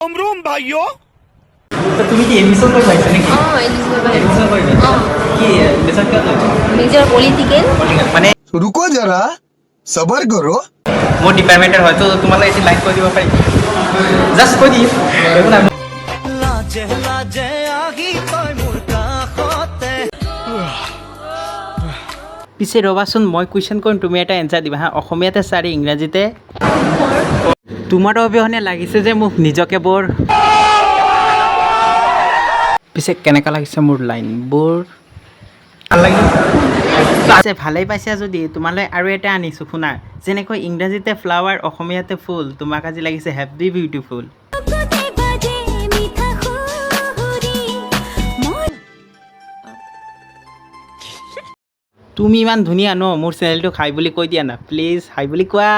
रोम भाइयों তো তুমি কি এডমিশন কৰি পাইছা নেকি এডমিশন কৰিবা কি মেজৰ কিয় লৈছা মেজৰ পলিটিক্যাল মানে रुको जरा सबर करो মোৰ ডিপাৰ্টমেণ্টৰ হয়তো তোমালৈ এটি লাইক কৰি দিব পাৰিম জাষ্ট কৈ দিম একো নাই পিছে ৰ'বাচোন মই কুৱেশ্যন কৰিম তুমি এটা এনচাৰ দিবা হা অসমীয়াতে চাৰি ইংৰাজীতে তোমাৰ অবিহনে লাগিছে যে মোক নিজকে বৰ পিছে কেনেকুৱা লাগিছে মোৰ লাইনবোৰ ভাল লাগিছে ভালেই পাইছা যদি তোমালৈ আৰু এটা আনিছোঁ শুনা যেনেকৈ ইংৰাজীতে ফ্লাৱাৰ অসমীয়াতে ফুল তোমাক আজি লাগিছে হেপী বিউটিফুল তুমি ইমান ধুনীয়া ন মোৰ চেনেলটো হাই বুলি কৈ দিয়া না প্লিজ হাই বুলি কোৱা